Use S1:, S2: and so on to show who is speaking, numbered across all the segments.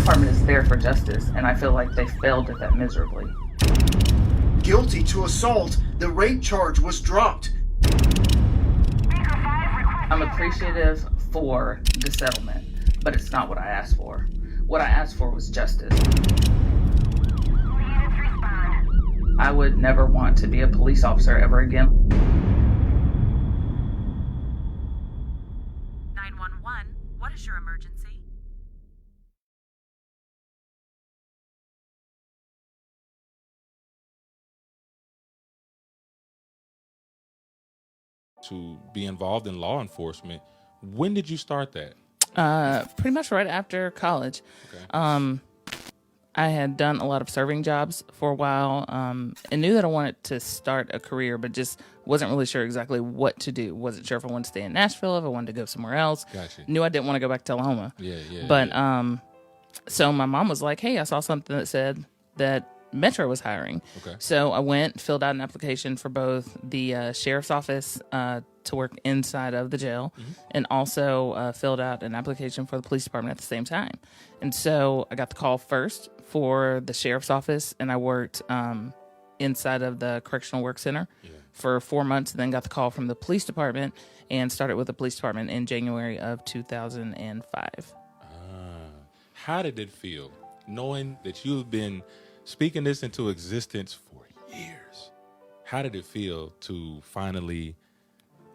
S1: department is there for justice, and I feel like they failed at that miserably.
S2: Guilty to assault, the rape charge was dropped.
S1: I'm appreciative for the settlement, but it's not what I asked for. What I asked for was justice. I would never want to be a police officer ever again.
S3: 911, what is your emergency?
S4: To be involved in law enforcement. When did you start that?
S5: Pretty much right after college.
S4: Okay.
S5: I had done a lot of serving jobs for a while, and knew that I wanted to start a career, but just wasn't really sure exactly what to do. Wasn't sure if I wanted to stay in Nashville, if I wanted to go somewhere else.
S4: Gotcha.
S5: Knew I didn't want to go back to Oklahoma.
S4: Yeah.
S5: But so my mom was like, hey, I saw something that said that Metro was hiring.
S4: Okay.
S5: So I went, filled out an application for both the sheriff's office to work inside of the jail, and also filled out an application for the police department at the same time. And so I got the call first for the sheriff's office, and I worked inside of the correctional work center for 4 months, and then got the call from the police department and started with the police department in January of 2005.
S4: How did it feel knowing that you've been speaking this into existence for years? How did it feel to finally,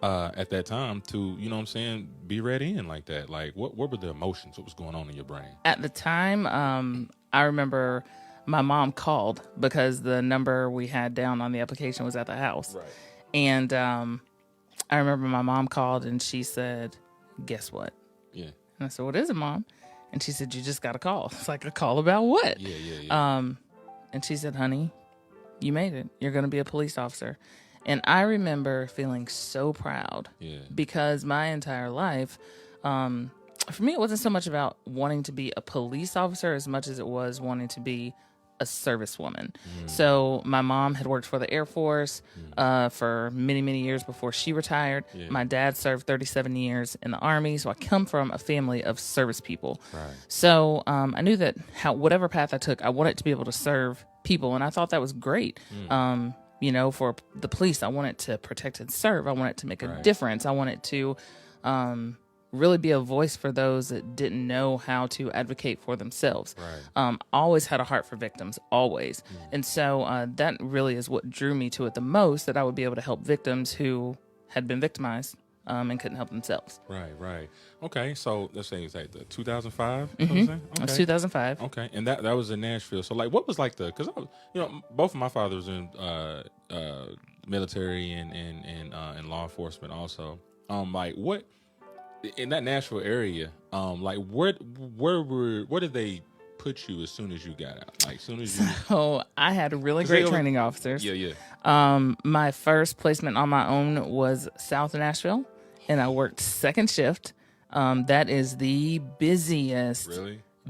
S4: at that time, to, you know what I'm saying, be read in like that? Like, what were the emotions? What was going on in your brain?
S5: At the time, I remember my mom called because the number we had down on the application was at the house.
S4: Right.
S5: And I remember my mom called and she said, guess what?
S4: Yeah.
S5: And I said, what is it, Mom? And she said, you just got a call. It's like, a call about what?
S4: Yeah.
S5: And she said, honey, you made it. You're going to be a police officer. And I remember feeling so proud because my entire life, for me, it wasn't so much about wanting to be a police officer as much as it was wanting to be a servicewoman. So my mom had worked for the Air Force for many, many years before she retired. My dad served 37 years in the Army. So I come from a family of service people.
S4: Right.
S5: So I knew that whatever path I took, I wanted to be able to serve people. And I thought that was great. You know, for the police, I wanted to protect and serve. I wanted to make a difference. I wanted to really be a voice for those that didn't know how to advocate for themselves. Always had a heart for victims, always. And so that really is what drew me to it the most, that I would be able to help victims who had been victimized and couldn't help themselves.
S4: Right. Okay, so let's say it's like the 2005?
S5: It was 2005.
S4: Okay, and that was in Nashville. So, like, what was like because both of my fathers in military and law enforcement also. Like, what in that Nashville area? Like, where did they put you as soon as you got out? Like, as soon as you.
S5: So I had really great training officers.
S4: Yeah.
S5: My first placement on my own was South Nashville, and I worked second shift. That is the busiest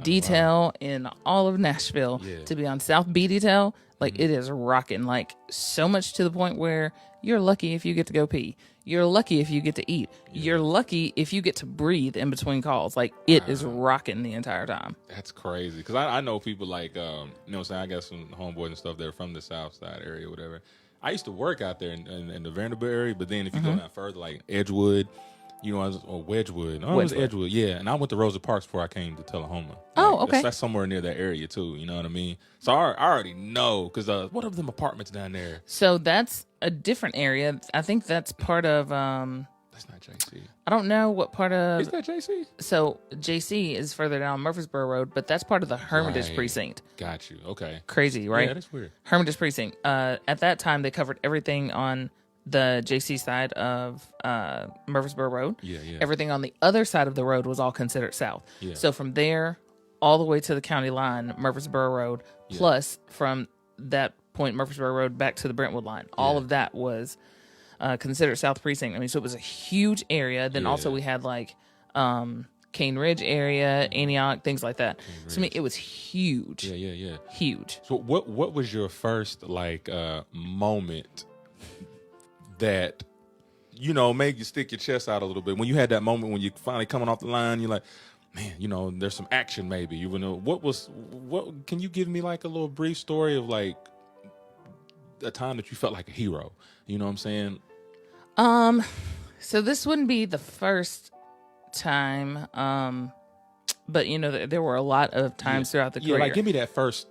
S5: detail in all of Nashville. To be on South B detail, like it is rocking, like so much to the point where you're lucky if you get to go pee. You're lucky if you get to eat. You're lucky if you get to breathe in between calls. Like it is rocking the entire time.
S4: That's crazy. Because I know people like, you know what I'm saying? I got some homeboys and stuff that are from the South Side area or whatever. I used to work out there in the Vanderbilt area, but then if you go down further, like Edgewood, or Wedgewood. Oh, it was Edgewood, yeah. And I went to Rosa Parks before I came to Tullahoma.
S5: Oh, okay.
S4: That's somewhere near that area, too. You know what I mean? So I already know, because what are them apartments down there?
S5: So that's a different area. I think that's part of...
S4: That's not JC.
S5: I don't know what part of...
S4: Is that JC?
S5: So JC is further down Murfreesboro Road, but that's part of the Hermitage Precinct.
S4: Got you. Okay.
S5: Crazy, right?
S4: Yeah, that's weird.
S5: Hermitage Precinct. At that time, they covered everything on the JC side of Murfreesboro Road.
S4: Yeah.
S5: Everything on the other side of the road was all considered south.
S4: Yeah.
S5: So from there all the way to the county line, Murfreesboro Road, plus from that point, Murfreesboro Road, back to the Brentwood line. All of that was considered South Precinct. I mean, so it was a huge area. Then also we had like Cane Ridge area, Antioch, things like that. So I mean, it was huge.
S4: Yeah.
S5: Huge.
S4: So what was your first like moment that made you stick your chest out a little bit when you had that moment when you're finally coming off the line? You're like, man, you know, there's some action maybe. You know, what can you give me like a little brief story of like a time that you felt like a hero? You know what I'm saying?
S5: So this wouldn't be the first time, but you know, there were a lot of times throughout the career.
S4: Yeah, like give me that first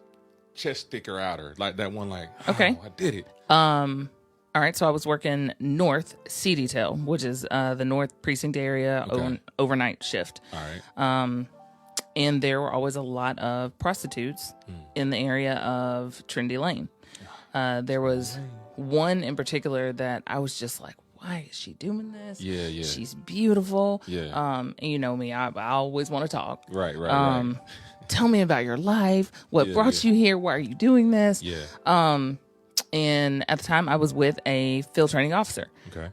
S4: chest sticker outer, like that one, like,
S5: Okay.
S4: I did it.
S5: All right, so I was working North Sea Detail, which is the North Precinct area,
S4: Okay.
S5: overnight shift.
S4: All right.
S5: And there were always a lot of prostitutes in the area of Trinity Lane. There was one in particular that I was just like, why is she doing this?
S4: Yeah, yeah.
S5: She's beautiful.
S4: Yeah.
S5: And you know me, I always want to talk.
S4: Right, right.
S5: Tell me about your life. What
S4: Yeah,
S5: brought
S4: yeah.
S5: you here? Why are you doing this?
S4: Yeah.
S5: And at the time, I was with a field training officer.
S4: Okay.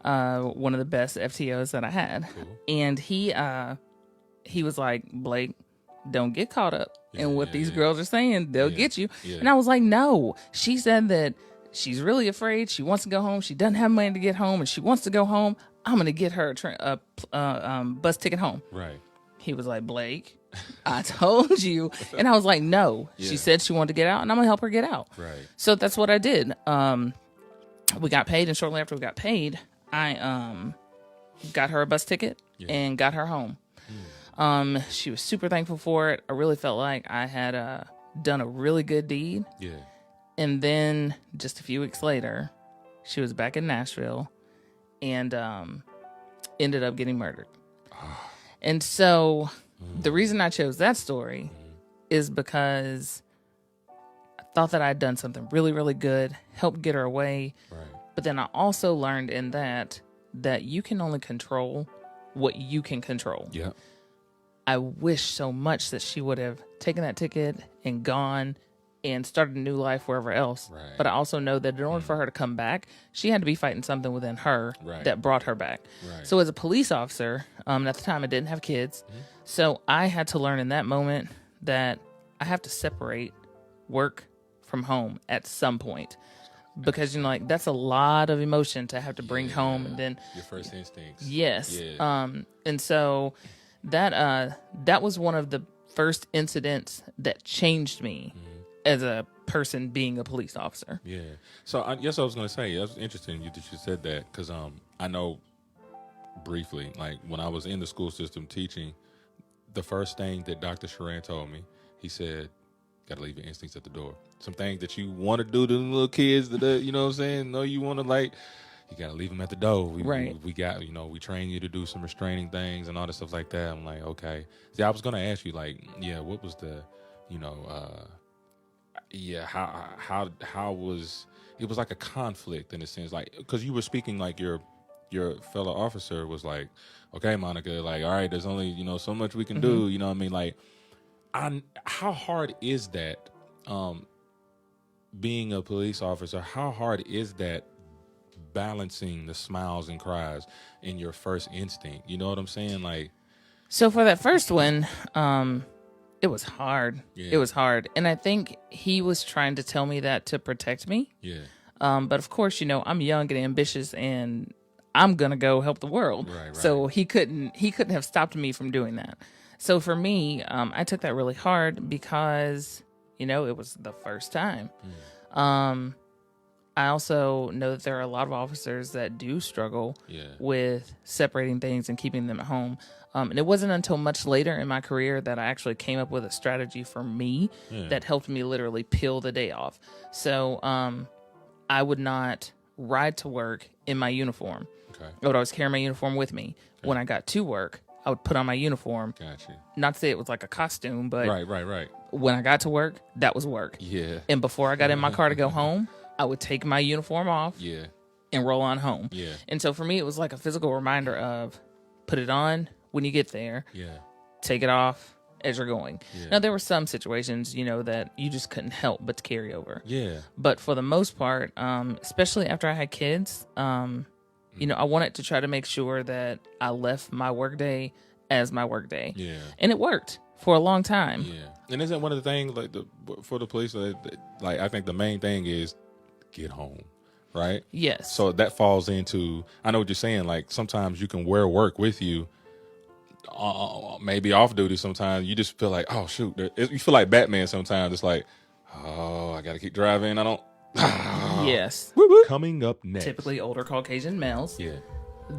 S5: One of the best FTOs that I had.
S4: Cool.
S5: And he was like, Blake, don't get caught up in what these girls are saying. They'll get you.
S4: Yeah.
S5: And I was like, no. She said that she's really afraid. She wants to go home. She doesn't have money to get home, and she wants to go home. I'm going to get her a bus ticket home.
S4: Right.
S5: He was like, Blake, I told you. And I was like, no.
S4: Yeah.
S5: She said she wanted to get out, and I'm going to help her get out.
S4: Right.
S5: So that's what I did. We got paid, and shortly after we got paid, I got her a bus ticket and got her home. She was super thankful for it. I really felt like I had done a really good deed.
S4: Yeah.
S5: And then just a few weeks later, she was back in Nashville and ended up getting murdered. And so the reason I chose that story is because I thought that I'd done something really, really good, helped get her away.
S4: Right.
S5: But then I also learned in that you can only control what you can control.
S4: Yeah.
S5: I wish so much that she would have taken that ticket and gone and started a new life wherever else.
S4: Right.
S5: But I also know that in order for her to come back, she had to be fighting something within her
S4: Right.
S5: that brought her back.
S4: Right.
S5: So as a police officer, at the time I didn't have kids. So I had to learn in that moment that I have to separate work from home at some point. Because, you know, like that's a lot of emotion to have to bring home. And then
S4: Your first instincts.
S5: yes.
S4: Yeah.
S5: And so that was one of the first incidents that changed me as a person being a police officer.
S4: Yeah. So I guess I was going to say, that's interesting that you said that, because I know briefly, like when I was in the school system teaching, the first thing that Dr. Sharan told me, he said, got to leave your instincts at the door. Some things that you want to do to the little kids that, you know what I'm saying? No, you want to like, you got to leave them at the door. We got, you know, we train you to do some restraining things and all that stuff like that. I'm like, okay. See, I was going to ask you, like, yeah, what was the, you know, how was, it was like a conflict in a sense, like, because you were speaking like your fellow officer was like, okay, Monica, like, all right, there's only, you know, so much we can do, you know what I mean? Like, how hard is that, being a police officer, how hard is that balancing the smiles and cries in your first instinct? You know what I'm saying? Like,
S5: So for that first one, it was hard.
S4: Yeah.
S5: It was hard. And I think he was trying to tell me that to protect me.
S4: yeah,
S5: But of course, you know, I'm young and ambitious and I'm going to go help the world.
S4: Right.
S5: So he couldn't have stopped me from doing that. So for me, I took that really hard because, you know, it was the first time. I also know that there are a lot of officers that do struggle with separating things and keeping them at home. And it wasn't until much later in my career that I actually came up with a strategy for me that helped me literally peel the day off. So I would not ride to work in my uniform.
S4: okay,
S5: I would always carry my uniform with me. When I got to work, I would put on my uniform.
S4: gotcha.
S5: Not to say it was like a costume, but
S4: Right.
S5: when I got to work, that was work.
S4: Yeah,
S5: And before I got in my car to go home, I would take my uniform off
S4: yeah,
S5: and roll on home.
S4: yeah,
S5: And so for me, it was like a physical reminder of put it on when you get there,
S4: yeah,
S5: take it off as you're going.
S4: Yeah.
S5: Now, there were some situations, you know, that you just couldn't help but to carry over.
S4: yeah,
S5: But for the most part, especially after I had kids, you know, I wanted to try to make sure that I left my workday as my workday.
S4: yeah.
S5: And it worked for a long time.
S4: Yeah, and isn't one of the things like for the police, like I think the main thing is get home, right?
S5: Yes.
S4: So that falls into, I know what you're saying. Like sometimes you can wear work with you maybe off duty sometimes, you just feel like, oh shoot, you feel like Batman sometimes. It's like, oh, I gotta keep driving. I don't.
S5: Yes.
S4: Coming up next,
S5: Typically older Caucasian males.
S4: yeah,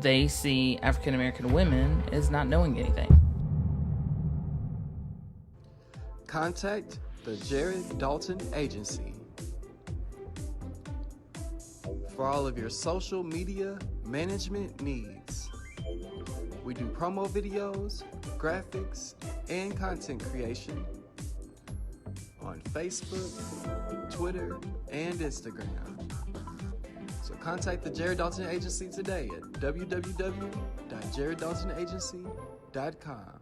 S5: They see African American women as not knowing anything.
S6: Contact the Jared Dalton Agency for all of your social media management needs. We do promo videos, graphics, and content creation on Facebook, Twitter, and Instagram. So contact the Jared Dalton Agency today at www.jareddaltonagency.com.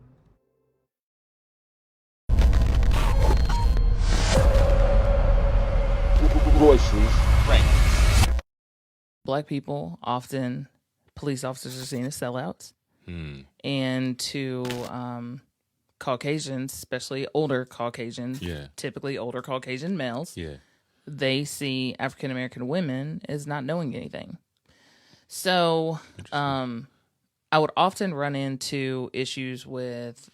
S7: Voices.
S5: Black people, often police officers, are seen as sellouts. And to Caucasians, especially older Caucasians, typically older Caucasian males, they see African American women as not knowing anything. So I would often run into issues with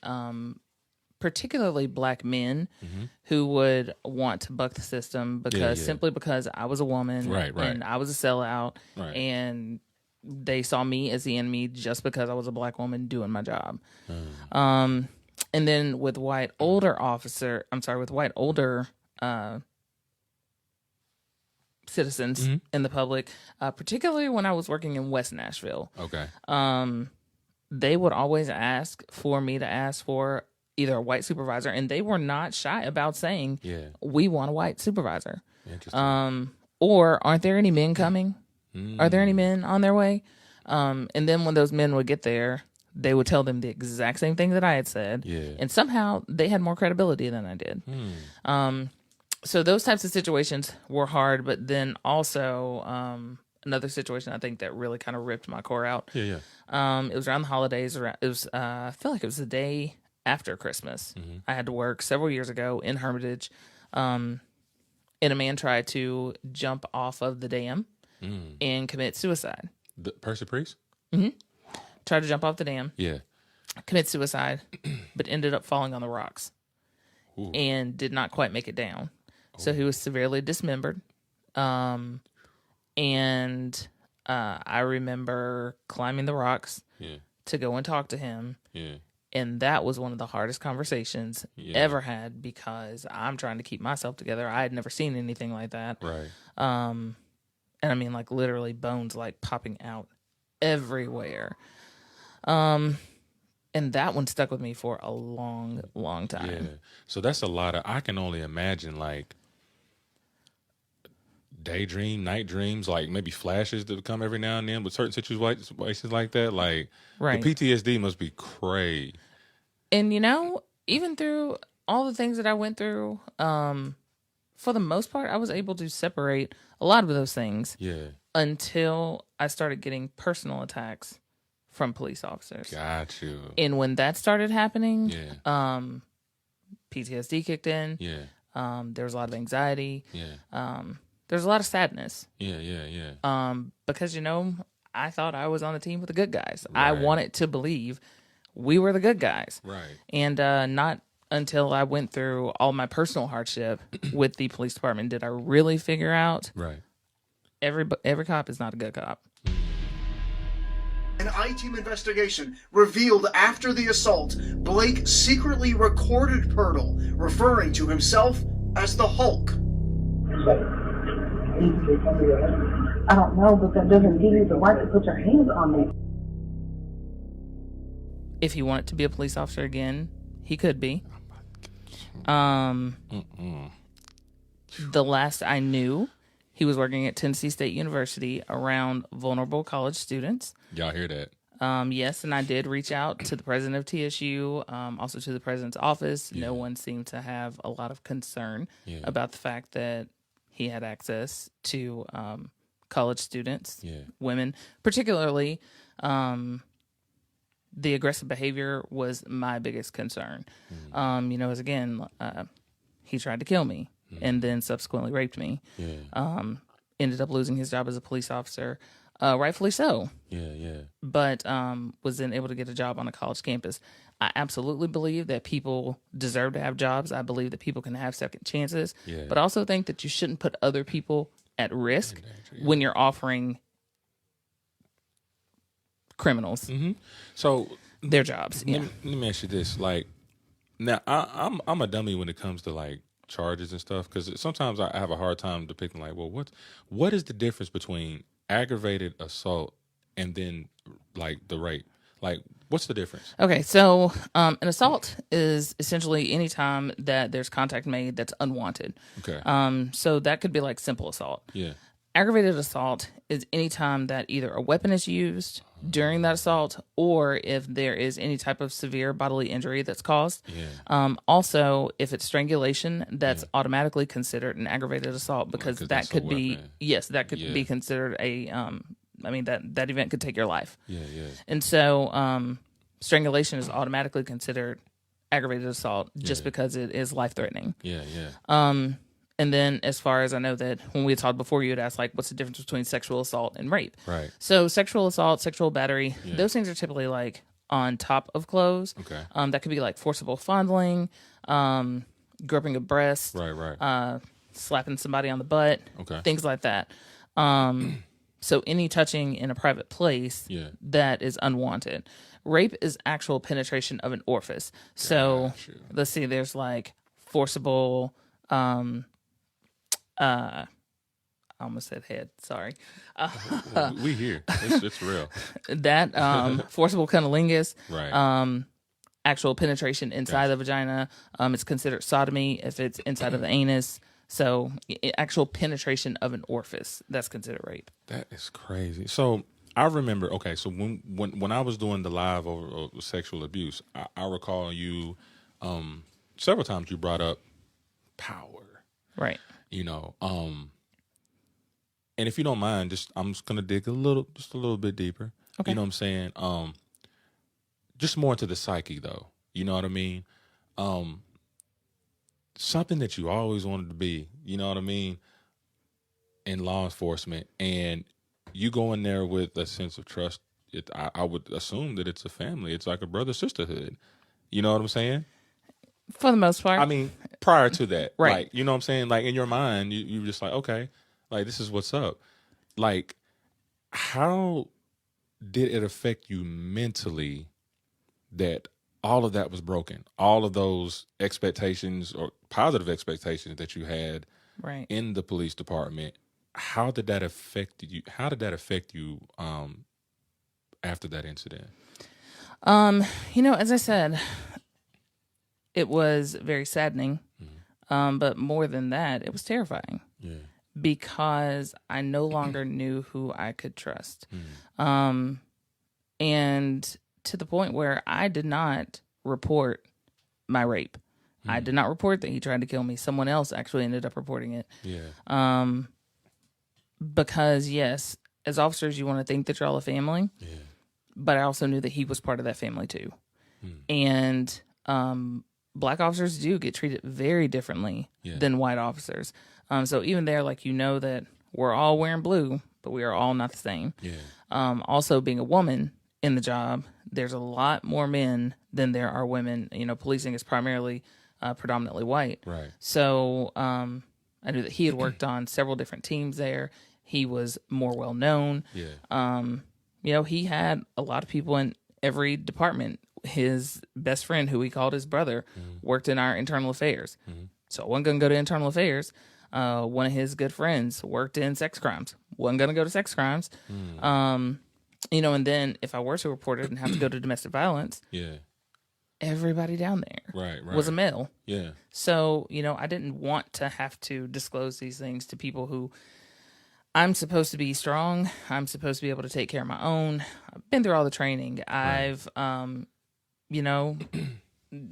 S5: particularly black men who would want to buck the system because simply because I was a woman and I was a sellout and they saw me as the enemy just because I was a black woman doing my job. And then with white older citizens in the public, particularly when I was working in West Nashville.
S4: Okay.
S5: They would always ask for me to ask for either a white supervisor, and they were not shy about saying, we want a white supervisor.
S4: Interesting.
S5: Or aren't there any men coming? Are there any men on their way? And then when those men would get there, they would tell them the exact same thing that I had said. And somehow they had more credibility than I did. So those types of situations were hard, but then also another situation I think that really kind of ripped my core out. It was around the holidays. It was I feel like it was the day after Christmas. I had to work several years ago in Hermitage, and a man tried to jump off of the dam and commit suicide.
S4: The Percy Priest?
S5: Tried to jump off the dam. Commit suicide, but ended up falling on the rocks. And did not quite make it down. So he was severely dismembered. And I remember climbing the rocks to go and talk to him. And that was one of the hardest conversations ever had because I'm trying to keep myself together. I had never seen anything like that. And I mean, like, literally bones, like, popping out everywhere. And that one stuck with me for a long, long time.
S4: So that's a lot of, I can only imagine, like, daydream, night dreams, like maybe flashes that come every now and then with certain situations like that. Like, the PTSD must be crazy.
S5: And, you know, even through all the things that I went through, for the most part, I was able to separate a lot of those things until I started getting personal attacks from police officers.
S4: Got you.
S5: And when that started happening, PTSD kicked in. There was a lot of anxiety. There's a lot of sadness. Because, you know, I thought I was on the team with the good guys. I wanted to believe we were the good guys. And not until I went through all my personal hardship with the police department did I really figure out every cop is not a good cop.
S2: An I-Team investigation revealed after the assault, Blake secretly recorded Pirtle, referring to himself as the Hulk.
S8: I don't know, but that doesn't give you the right to put your hands on me.
S5: If he wanted to be a police officer again, he could be. The last I knew, he was working at Tennessee State University around vulnerable college students.
S4: Y'all hear that?
S5: Yes, and I did reach out to the president of TSU, also to the president's office. No one seemed to have a lot of concern about the fact that he had access to college students, women, particularly. The aggressive behavior was my biggest concern. You know, as again, he tried to kill me and then subsequently raped me. Ended up losing his job as a police officer, rightfully so. But was then able to get a job on a college campus. I absolutely believe that people deserve to have jobs. I believe that people can have second chances,
S4: Yeah.
S5: but I also think that you shouldn't put other people at risk when you're offering criminals
S4: So
S5: their jobs. Yeah.
S4: let me ask you this: like, now I'm a dummy when it comes to like charges and stuff, because sometimes I have a hard time depicting like, well, what is the difference between aggravated assault and then like the rape? Like, what's the difference?
S5: Okay, so an assault is essentially any time that there's contact made that's unwanted.
S4: Okay.
S5: So that could be like simple assault.
S4: Yeah.
S5: Aggravated assault is any time that either a weapon is used during that assault or if there is any type of severe bodily injury that's caused.
S4: Yeah.
S5: Also, if it's strangulation, that's automatically considered an aggravated assault because
S4: 'cause
S5: that
S4: that's a
S5: could be,
S4: weapon.
S5: yes, that could be considered a, I mean, that event could take your life.
S4: Yeah. Yeah.
S5: And so strangulation is automatically considered aggravated assault just because it is life-threatening.
S4: Yeah. Yeah.
S5: And then as far as I know that when we had talked before, you had asked, like, what's the difference between sexual assault and rape?
S4: Right.
S5: So sexual assault, sexual battery, those things are typically like on top of clothes.
S4: Okay.
S5: That could be like forcible fondling, gripping a breast,
S4: Right.
S5: slapping somebody on the butt,
S4: Okay.
S5: things like that. So any touching in a private place that is unwanted. Rape is actual penetration of an orifice. So let's see, there's like forcible, I almost said head, sorry.
S4: We here. It's real.
S5: That forcible cunnilingus,
S4: Right.
S5: actual penetration inside the vagina. It's considered sodomy if it's inside of the anus. So actual penetration of an orifice, that's considered rape.
S4: That is crazy. So I remember. Okay, so when I was doing the live over sexual abuse, I recall you several times you brought up power.
S5: Right.
S4: You know, and if you don't mind, I'm just gonna dig a little bit deeper.
S5: Okay.
S4: You know what I'm saying? Just more into the psyche, though. You know what I mean? Something that you always wanted to be. You know what I mean? In law enforcement, and you go in there with a sense of trust. I would assume that it's a family. It's like a brother sisterhood. You know what I'm saying?
S5: For the most part.
S4: I mean, prior to that,
S5: Right.
S4: like, you know what I'm saying? Like, in your mind, you're just like, okay, like, this is what's up. Like, how did it affect you mentally that all of that was broken? All of those expectations or positive expectations that you had
S5: right.
S4: in the police department, how did that affect you? How did that affect you after that incident?
S5: You know, as I said, it was very saddening. But more than that, it was terrifying.
S4: Yeah.
S5: Because I no longer knew who I could trust. And to the point where I did not report my rape. I did not report that he tried to kill me. Someone else actually ended up reporting it.
S4: Yeah.
S5: Because, yes, as officers, you want to think that you're all a family.
S4: Yeah.
S5: But I also knew that he was part of that family, too. And black officers do get treated very differently than white officers. So even there, like, you know that we're all wearing blue, but we are all not the same.
S4: Yeah.
S5: Also, being a woman in the job, there's a lot more men than there are women. You know, policing is primarily predominantly white.
S4: Right.
S5: So I knew that he had worked on several different teams there. He was more well known.
S4: Yeah.
S5: You know, he had a lot of people in every department. His best friend, who he called his brother, worked in our internal affairs. So I wasn't going to go to internal affairs. One of his good friends worked in sex crimes. Wasn't going to go to sex crimes. You know, and then if I were to report it and have to go to domestic violence, everybody down there was a male.
S4: Yeah.
S5: So, you know, I didn't want to have to disclose these things to people who I'm supposed to be strong. I'm supposed to be able to take care of my own. I've been through all the training. I've, you know,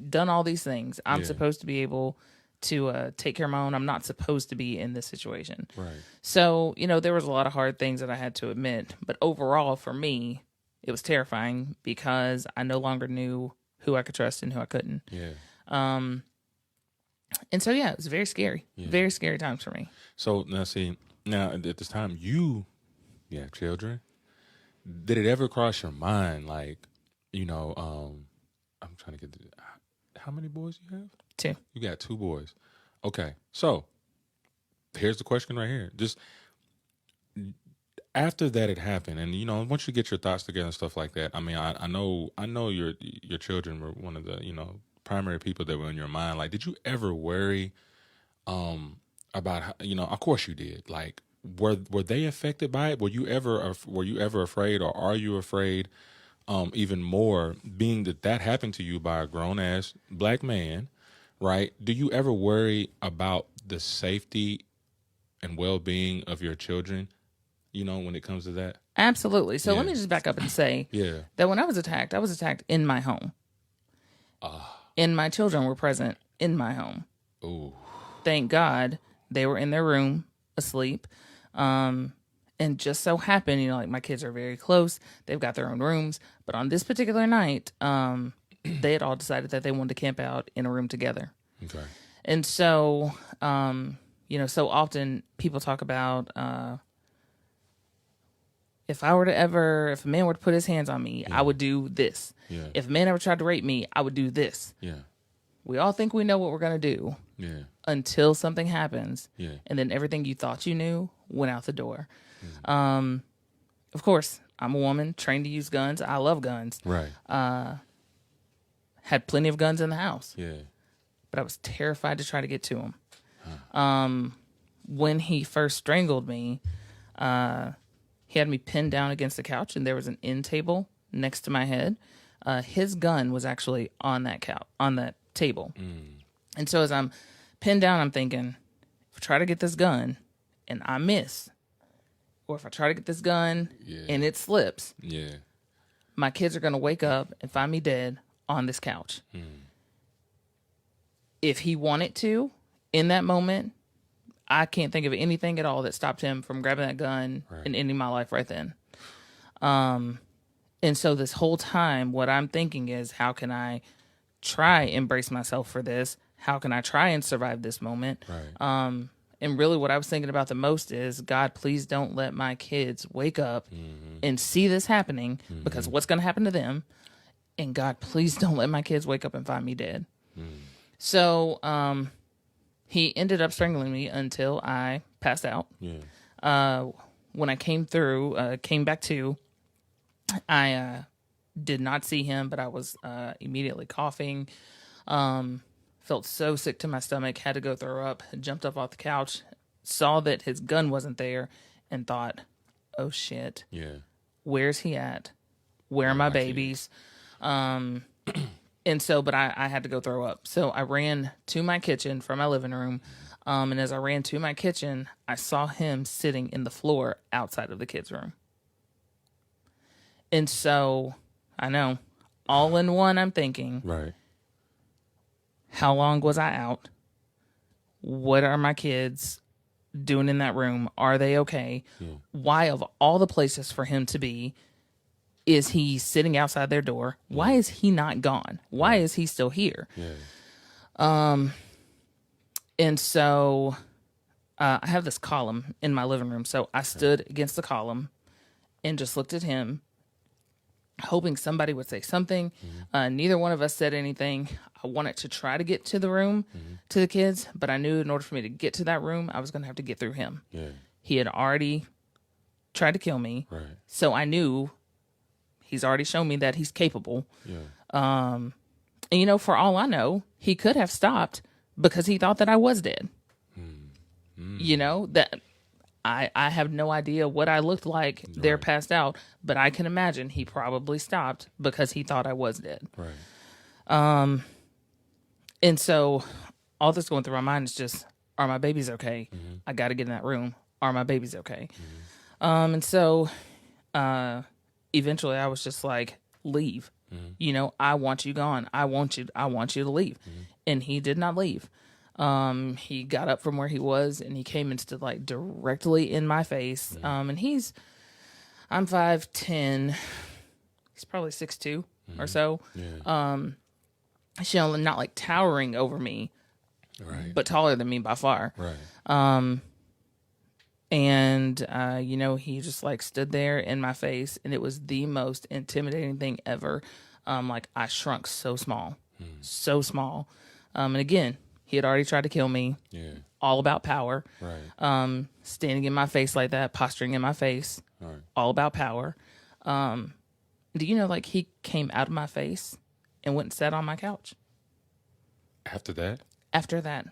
S5: done all these things. I'm supposed to be able to take care of my own. I'm not supposed to be in this situation.
S4: Right.
S5: So, you know, there was a lot of hard things that I had to admit. But overall, for me, it was terrifying because I no longer knew who I could trust and who I couldn't.
S4: Yeah.
S5: And so, yeah, it was very scary. Very scary times for me.
S4: So now at this time, you have children. Did it ever cross your mind, like, you know, I'm trying to get how many boys you have?
S5: 2.
S4: You got 2 boys. Okay. So here's the question right here. Just after that had happened, and once you get your thoughts together and stuff like that, I mean, I know your children were one of the, primary people that were in your mind. Like, did you ever worry about how, of course you did. Like, were they affected by it? Were you ever afraid, or are you afraid even more, being that happened to you by a grown ass black man, right? Do you ever worry about the safety and well-being of your children, when it comes to that?
S5: Absolutely. So let me just back up and say that when I was attacked in my home. And my children were present in my home.
S4: Ooh.
S5: Thank God they were in their room asleep. And just so happened, like, my kids are very close. They've got their own rooms. But on this particular night, they had all decided that they wanted to camp out in a room together.
S4: Okay.
S5: And so, so often people talk about, if a man were to put his hands on me, I would do this.
S4: Yeah.
S5: If a man ever tried to rape me, I would do this.
S4: Yeah.
S5: We all think we know what we're going to do.
S4: Yeah.
S5: Until something happens.
S4: Yeah.
S5: And then everything you thought you knew went out the door.
S4: Mm.
S5: Of course, I'm a woman trained to use guns. I love guns.
S4: Right.
S5: Had plenty of guns in the house.
S4: Yeah.
S5: But I was terrified to try to get to him. Huh. When he first strangled me, he had me pinned down against the couch, and there was an end table next to my head. His gun was actually on that table. Mm. And so as I'm pinned down, I'm thinking, if I try to get this gun and I miss, or if I try to get this gun and it slips, my kids are going to wake up and find me dead on this couch. Mm. If he wanted to, in that moment, I can't think of anything at all that stopped him from grabbing that gun and ending my life right then. And so this whole time, what I'm thinking is, how can I try embrace myself for this? How can I try and survive this moment? Right. And really what I was thinking about the most is, God, please don't let my kids wake up and see this happening, because what's going to happen to them? And God, please don't let my kids wake up and find me dead. So he ended up strangling me until I passed out. When I came back to, I did not see him, but I was immediately coughing. Felt so sick to my stomach, had to go throw up, jumped up off the couch, saw that his gun wasn't there, and thought, oh shit. Yeah. Where's he at? Where are my babies? And so, but I had to go throw up. So I ran to my kitchen from my living room. And as I ran to my kitchen, I saw him sitting in the floor outside of the kids' room. And so, I know, all in one, I'm thinking,
S4: right.
S5: How long was I out? What are my kids doing in that room? Are they okay? Yeah. Why, of all the places for him to be, is he sitting outside their door? Yeah. Why is he not gone? Why is he still here? Yeah. And so I have this column in my living room. So I stood against the column and just looked at him, hoping somebody would say something. Neither one of us said anything. I wanted to try to get to the room, to the kids, but I knew in order for me to get to that room, I was going to have to get through him. Yeah. He had already tried to kill me. Right. So I knew he's already shown me that he's capable. Yeah. And, for all I know, he could have stopped because he thought that I was dead. That I have no idea what I looked like there passed out, but I can imagine he probably stopped because he thought I was dead. Right. And so all that's going through my mind is just, are my babies okay? I got to get in that room. Are my babies okay? And so eventually I was just like, leave. I want you gone. I want you to leave. And he did not leave. He got up from where he was and he came and stood like directly in my face. And I'm 5'10". He's probably 6'2" or so. Yeah. Not like towering over me, but taller than me by far. Right. And he just like stood there in my face, and it was the most intimidating thing ever. Like I shrunk so small, so small. And again, he had already tried to kill me.
S4: Yeah.
S5: All about power.
S4: Right.
S5: Standing in my face like that, posturing in my face.
S4: Right.
S5: All about power. Do you know, like, he came out of my face and went and sat on my couch
S4: After that?
S5: after that.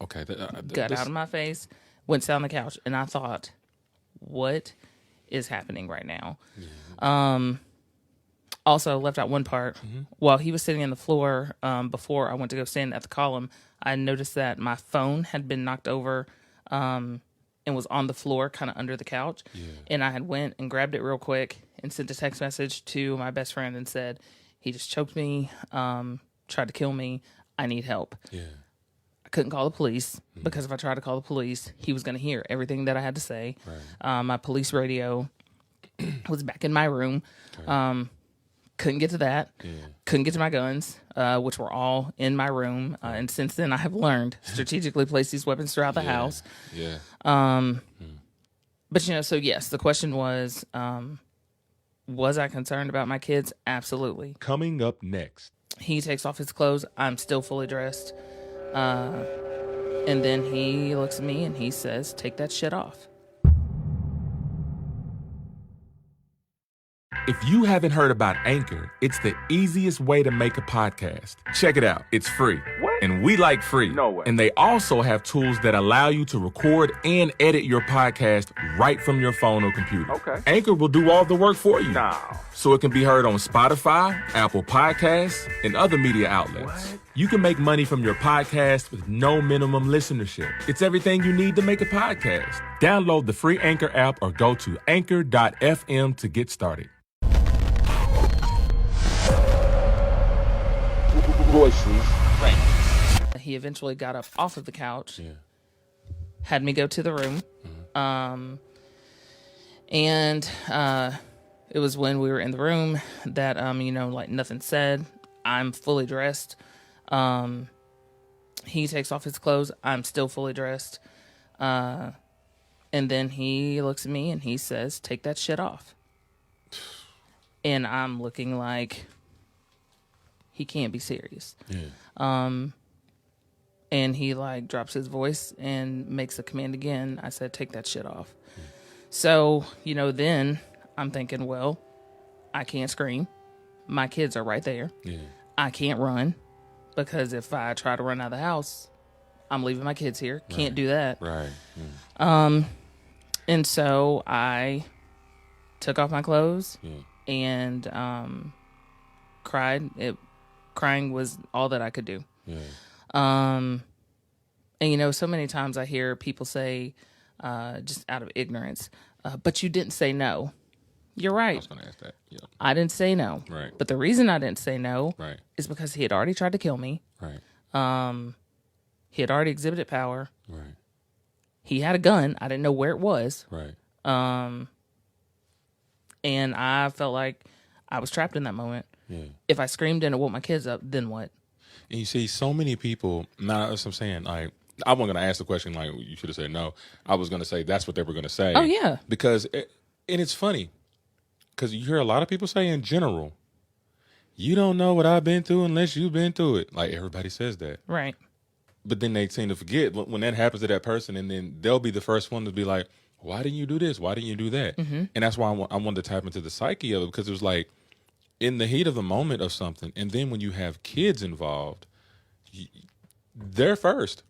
S4: Okay.
S5: Got out of my face, went sat on the couch, and I thought, what is happening right now? Also left out one part. While he was sitting on the floor, before I went to go stand at the column, I noticed that my phone had been knocked over and was on the floor, kind of under the couch.
S4: Yeah.
S5: And I had went and grabbed it real quick and sent a text message to my best friend and said, he just choked me, tried to kill me. I need help.
S4: Yeah.
S5: I couldn't call the police because if I tried to call the police, he was going to hear everything that I had to say.
S4: Right.
S5: My police radio was back in my room.
S4: Okay.
S5: Couldn't get to that.
S4: Yeah.
S5: Couldn't get to my guns, which were all in my room. And since then, I have learned strategically place these weapons throughout the house.
S4: Yeah.
S5: But, you know, so yes, the question was I concerned about my kids? Absolutely.
S4: Coming up next.
S5: He takes off his clothes. I'm still fully dressed. And then he looks at me and he says, take that shit off.
S7: If you haven't heard about Anchor, it's the easiest way to make a podcast. Check it out. It's free. What? And we like free. No way. And they also have tools that allow you to record and edit your podcast right from your phone or computer. Okay. Anchor will do all the work for you. No. So it can be heard on Spotify, Apple Podcasts, and other media outlets. What? You can make money from your podcast with no minimum listenership. It's everything you need to make a podcast. Download the free Anchor app or go to anchor.fm to get started.
S4: Voices.
S5: Right. He eventually got up off of the couch, had me go to the room. And it was when we were in the room that, you know, like nothing said. I'm fully dressed. He takes off his clothes. I'm still fully dressed. And then he looks at me and he says, take that shit off. And I'm looking like, he can't be serious. Yeah. And he like drops his voice and makes a command again. I said, take that shit off. So, you know, then I'm thinking, well, I can't scream. My kids are right there. Yeah. I can't run because if I try to run out of the house, I'm leaving my kids here. Can't do that. Right. And so I took off my clothes and cried. Crying was all that I could do. Yeah. And you know, so many times I hear people say, just out of ignorance, but you didn't say no. You're right.
S4: I was going to ask that. Yeah.
S5: I didn't say no.
S4: Right.
S5: But the reason I didn't say no
S4: right.
S5: is because he had already tried to kill me.
S4: Right.
S5: He had already exhibited power.
S4: Right.
S5: He had a gun. I didn't know where it was.
S4: Right.
S5: And I felt like I was trapped in that moment. Yeah. If I screamed and it woke my kids up, then what?
S4: And you see, so many people. Now, that's what I'm saying. Like, I wasn't going to ask the question like you should have said no. I was going to say that's what they were going to say.
S5: Oh yeah.
S4: Because and it's funny because you hear a lot of people say in general, you don't know what I've been through unless you've been through it. Like everybody says that.
S5: Right.
S4: But then they seem to forget when that happens to that person, and then they'll be the first one to be like, "Why didn't you do this? Why didn't you do that?" Mm-hmm. And that's why I wanted to tap into the psyche of it because it was like. In the heat of the moment of something, and then when you have kids involved, they're first.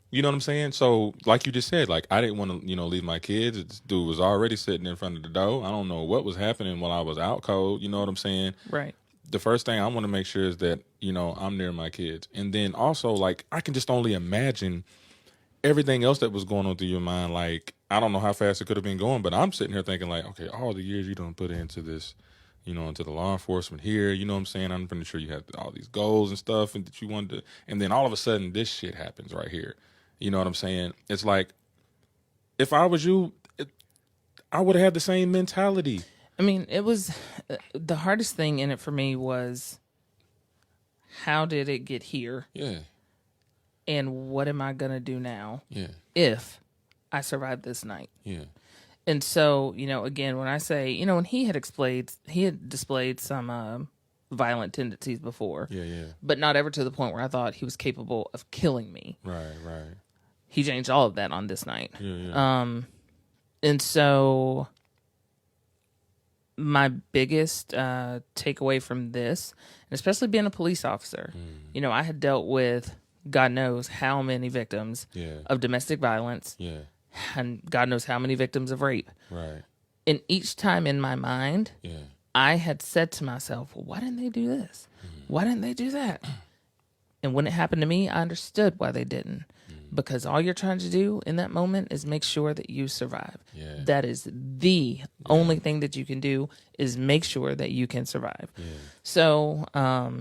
S4: You know what I'm saying? So, like you just said, like I didn't want to, leave my kids. This dude was already sitting in front of the door. I don't know what was happening while I was out cold. You know what I'm saying?
S5: Right.
S4: The first thing I want to make sure is that I'm near my kids, and then also like I can just only imagine everything else that was going on through your mind. Like I don't know how fast it could have been going, but I'm sitting here thinking like, okay, all the years you don't put into this. Into the law enforcement here, you know what I'm saying? I'm pretty sure you had all these goals and stuff and that you wanted to, and then all of a sudden this shit happens right here. You know what I'm saying? It's like, if I was you, I would have had the same mentality.
S5: I mean, it was, the hardest thing in it for me was, how did it get here?
S4: Yeah.
S5: And what am I going to do now?
S4: Yeah.
S5: If I survive this night?
S4: Yeah.
S5: And so, again, when I say, when he had displayed some violent tendencies before.
S4: Yeah.
S5: But not ever to the point where I thought he was capable of killing me.
S4: Right.
S5: He changed all of that on this night.
S4: Yeah.
S5: And so my biggest takeaway from this, and especially being a police officer, I had dealt with God knows how many victims of domestic violence, and God knows how many victims of rape.
S4: Right.
S5: And each time in my mind, I had said to myself, well, why didn't they do this? Why didn't they do that? And when it happened to me, I understood why they didn't. Because all you're trying to do in that moment is make sure that you survive.
S4: Yeah.
S5: That is the only thing that you can do, is make sure that you can survive. Yeah. So, I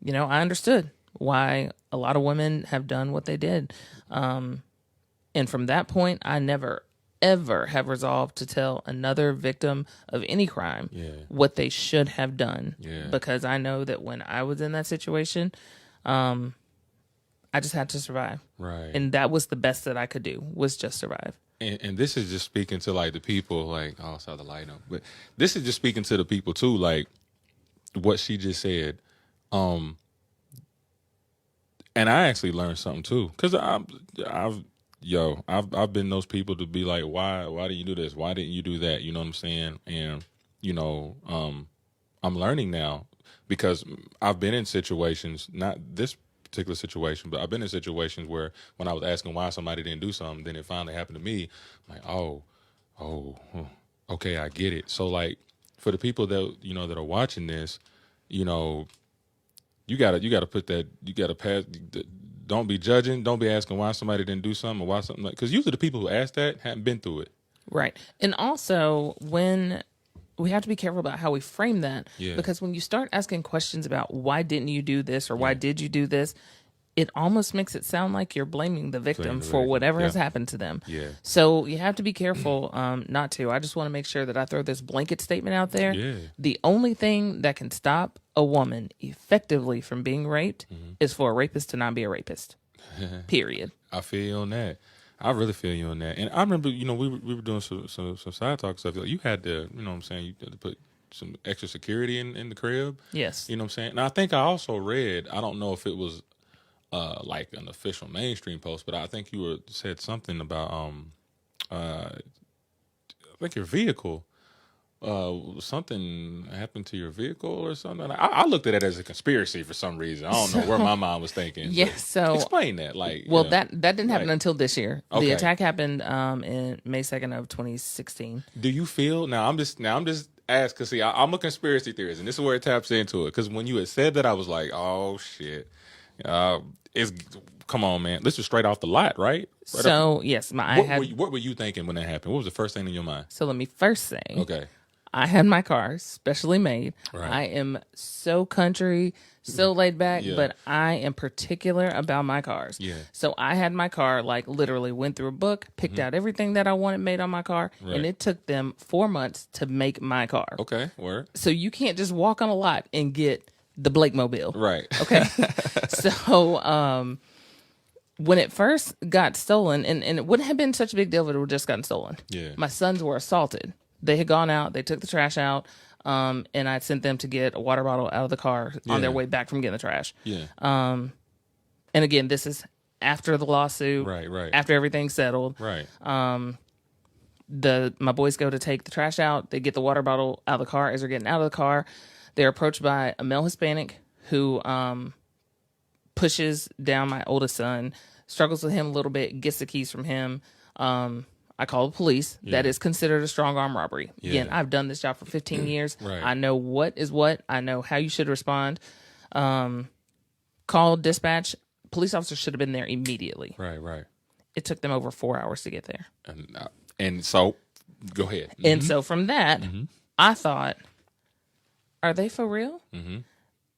S5: understood why a lot of women have done what they did. And from that point, I never, ever have resolved to tell another victim of any crime what they should have done. Yeah. Because I know that when I was in that situation, I just had to survive.
S4: Right.
S5: And that was the best that I could do, was just survive.
S4: And this is just speaking to like the people, like, oh, I saw the light on. But this is just speaking to the people too, like what she just said. And I actually learned something too, because I've been those people to be like, why did you do this? Why didn't you do that? You know what I'm saying? And I'm learning now, because I've been in situations, not this particular situation, but I've been in situations where when I was asking why somebody didn't do something, then it finally happened to me. I'm like, okay, I get it. So like, for the people that that are watching this, you gotta put that, you gotta pass. Don't be judging. Don't be asking why somebody didn't do something or why something, because usually the people who ask that haven't been through it.
S5: Right. And also, when we have to be careful about how we frame that, because when you start asking questions about why didn't you do this or why did you do this, it almost makes it sound like you're blaming the victim for whatever has happened to them. Yeah. So you have to be careful not to. I just want to make sure that I throw this blanket statement out there. Yeah. The only thing that can stop a woman effectively from being raped is for a rapist to not be a rapist. Period.
S4: I feel you on that. I really feel you on that. And I remember, we were doing some side talk stuff. You had to, you know what I'm saying, you had to put some extra security in the crib.
S5: Yes.
S4: You know what I'm saying? And I think I also read, I don't know if it was like an official mainstream post, but I think you said something about I think your vehicle. Something happened to your vehicle or something. I looked at it as a conspiracy for some reason. I don't know where my mind was thinking.
S5: Yeah, so
S4: explain that. Like,
S5: well, that didn't happen until this year. Okay. The attack happened in May 2nd of 2016.
S4: Do you feel now? I'm just asking, because see, I'm a conspiracy theorist, and this is where it taps into it. Because when you had said that, I was like, oh shit, come on, man, this was straight off the lot, right?
S5: Yes,
S4: what were you thinking when that happened? What was the first thing in your mind?
S5: So let me first say,
S4: okay.
S5: I had my car specially made.
S4: Right.
S5: I am so country, so laid back, but I am particular about my cars. Yeah. So I had my car, like, literally went through a book, picked out everything that I wanted made on my car, and it took them 4 months to make my car.
S4: Okay, word.
S5: So you can't just walk on a lot and get the Blake Mobile.
S4: Right.
S5: Okay. So when it first got stolen, and it wouldn't have been such a big deal if it would just gotten stolen. Yeah. My sons were assaulted. They had gone out, they took the trash out, and I sent them to get a water bottle out of the car on their way back from getting the trash. Yeah. And again, this is after the lawsuit.
S4: Right.
S5: After everything's settled.
S4: Right.
S5: My boys go to take the trash out. They get the water bottle out of the car. As they're getting out of the car, they're approached by a male Hispanic who pushes down my oldest son, struggles with him a little bit, gets the keys from him. I call the police. Yeah. That is considered a strong arm robbery. Yeah. Again, I've done this job for 15 years. Right. I know what is what. I know how you should respond. Call dispatch. Police officers should have been there immediately.
S4: Right.
S5: It took them over 4 hours to get there.
S4: And so, go ahead. Mm-hmm.
S5: And so from that, I thought, are they for real? Mm-hmm.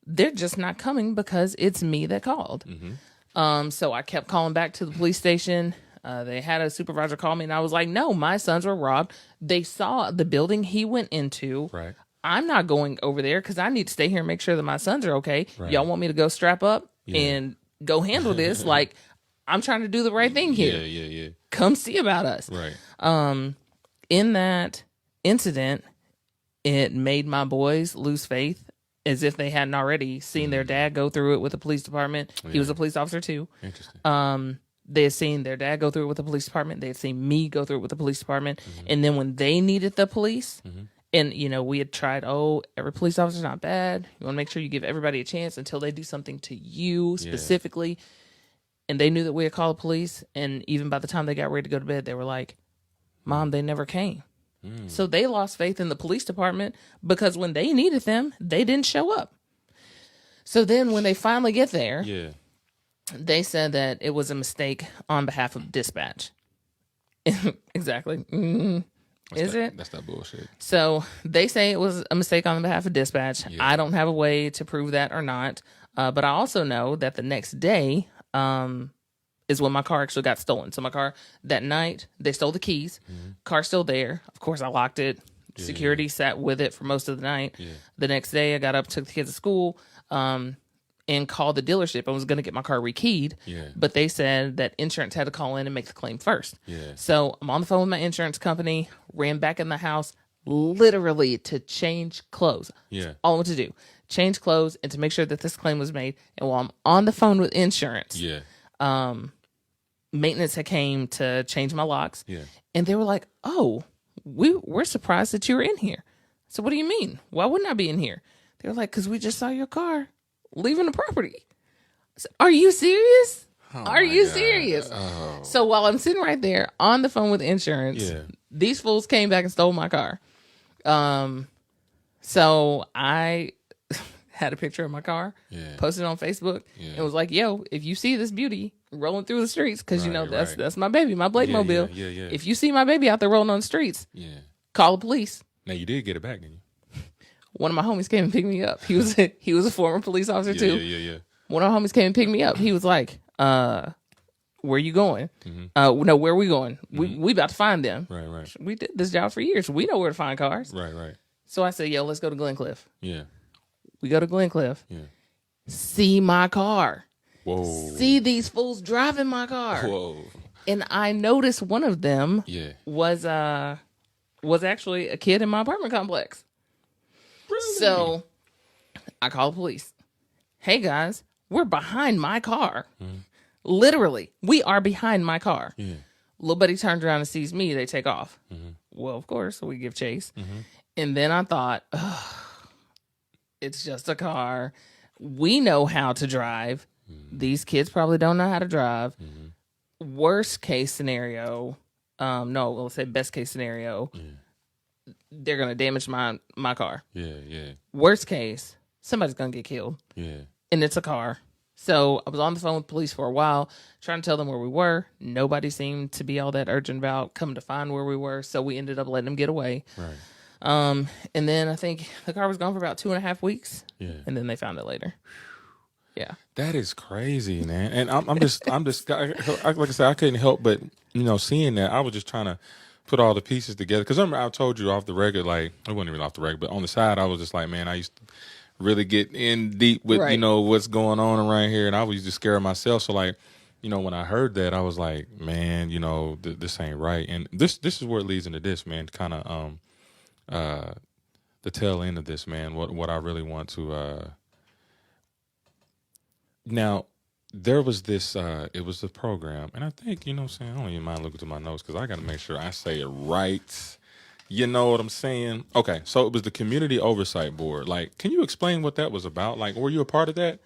S5: They're just not coming because it's me that called. Mm-hmm. So I kept calling back to the police station. They had a supervisor call me, and I was like, no, my sons were robbed. They saw the building he went into. Right. I'm not going over there because I need to stay here and make sure that my sons are okay. Right. Y'all want me to go strap up and go handle this? Like, I'm trying to do the right thing here.
S4: Yeah.
S5: Come see about us.
S4: Right.
S5: In that incident, it made my boys lose faith as if they hadn't already seen their dad go through it with the police department. He was a police officer too.
S4: Interesting.
S5: They had seen their dad go through it with the police department. They had seen me go through it with the police department. And then when they needed the police, and, you know, we had tried, every police officer's not bad. You want to make sure you give everybody a chance until they do something to you specifically. And they knew that we had called the police. And even by the time they got ready to go to bed, they were like, Mom, they never came. So they lost faith in the police department because when they needed them, they didn't show up. So then when they finally get there, they said that it was a mistake on behalf of dispatch. Exactly. Is it?
S4: That's that bullshit.
S5: So they say it was a mistake on behalf of dispatch.
S4: Yeah.
S5: I don't have a way to prove that or not. But I also know that the next day is when my car actually got stolen. So my car that night, they stole the keys. Car's still there. Of course, I locked it. Security sat with it for most of the night. The next day, I got up, took the kids to school, and called the dealership. I was going to get my car rekeyed, but they said that insurance had to call in and make the claim first. So I'm on the phone with my insurance company, ran back in the house literally to change clothes. All I want to do, change clothes and to make sure that this claim was made. And while I'm on the phone with insurance, maintenance had came to change my locks. And they were like, oh, we're surprised that you were in here. So what do you mean? Why wouldn't I be in here? They were like, because we just saw your car leaving the property. I said, are you serious? Are you serious? So while I'm sitting right there on the phone with insurance, these fools came back and stole my car. So I had a picture of my car, posted it on Facebook, and was like, yo, if you see this beauty rolling through the streets, because you know that's my baby, my Blake mobile. If you see my baby out there rolling on the streets, call the police.
S4: Now you did get it back, didn't you?
S5: One of my homies came and picked me up. He was a former police officer too. One of my homies came and picked me up. He was like, where you going? No, where are we going? We about to find them.
S4: Right.
S5: We did this job for years. We know where to find cars.
S4: Right.
S5: So I said, yo, let's go to Glencliff.
S4: Yeah.
S5: We go to Glencliff. See my car.
S4: Whoa.
S5: See these fools driving my car.
S4: Whoa.
S5: And I noticed one of them was actually a kid in my apartment complex. Really? So I called the police. Hey guys, we're behind my car. Literally, we are behind my car. Little buddy turns around and sees me. They take off. Well, of course, so we give chase. And then I thought, it's just a car. We know how to drive. These kids probably don't know how to drive. Worst case scenario, let's say best case scenario, they're going to damage my car. Worst case, somebody's going to get killed. And it's a car. So I was on the phone with police for a while, trying to tell them where we were. Nobody seemed to be all that urgent about coming to find where we were. So we ended up letting them get away. And then I think the car was gone for about 2.5 weeks. And then they found it later.
S4: That is crazy, man. And I'm just like I said, I couldn't help but, seeing that. I was just trying to put all the pieces together. Because I told you off the record, like, it wasn't even off the record, but on the side, I was just like, man, I used to really get in deep with, what's going on around here. And I was just scared myself. So, like, when I heard that, I was like, man, this ain't right. And this is where it leads into this, man, kind of the tail end of this, man, what I really want to now, there was this, it was a program, and I think, I don't even mind looking to my notes because I got to make sure I say it right. You know what I'm saying? Okay, so it was the Community Oversight Board. Like, can you explain what that was about? Like, were you a part of that?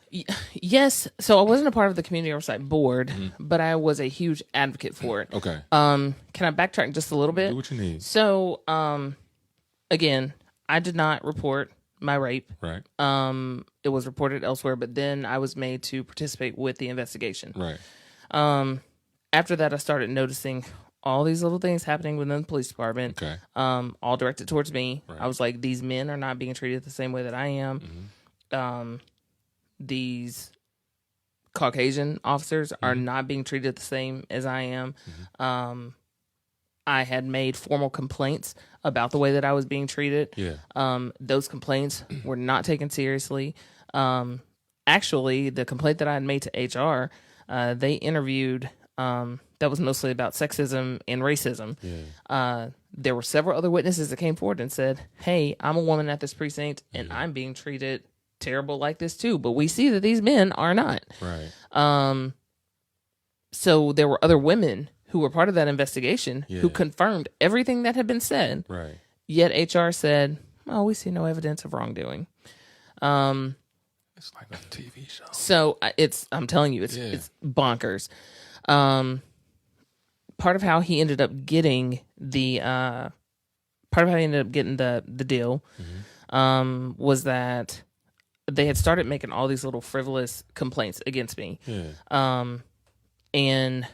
S5: Yes. So I wasn't a part of the Community Oversight Board, but I was a huge advocate for it.
S4: Okay.
S5: Can I backtrack just a little bit?
S4: Do what you need.
S5: So, again, I did not report my rape.
S4: Right.
S5: It was reported elsewhere, but then I was made to participate with the investigation.
S4: Right.
S5: After that, I started noticing all these little things happening within the police department.
S4: Okay.
S5: All directed towards me.
S4: Right.
S5: I was like, these men are not being treated the same way that I am. These Caucasian officers are not being treated the same as I am. I had made formal complaints about the way that I was being treated. Those complaints were not taken seriously. Actually, the complaint that I had made to HR, they interviewed, that was mostly about sexism and racism. There were several other witnesses that came forward and said, hey, I'm a woman at this precinct and I'm being treated terrible like this too, but we see that these men are not.
S4: Right.
S5: So there were other women who were part of that investigation who confirmed everything that had been said.
S4: Right.
S5: Yet HR said, "Oh, we see no evidence of wrongdoing."
S4: It's like a TV show.
S5: So I'm telling you, it's bonkers. Part of how he ended up getting the deal was that they had started making all these little frivolous complaints against me.
S4: Yeah.
S5: And,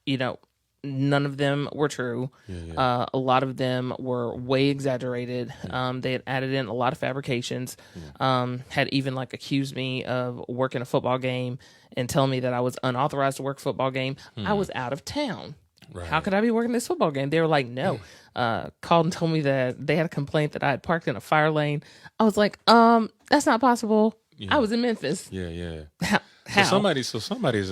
S5: you know, none of them were true. A lot of them were way exaggerated. They had added in a lot of fabrications, had even like accused me of working a football game and telling me that I was unauthorized to work a football game. I was out of town.
S4: Right.
S5: How could I be working this football game? They were like, no. Called and told me that they had a complaint that I had parked in a fire lane. I was like, that's not possible.
S4: Yeah.
S5: I was in Memphis.
S4: Yeah.
S5: How?
S4: So somebody's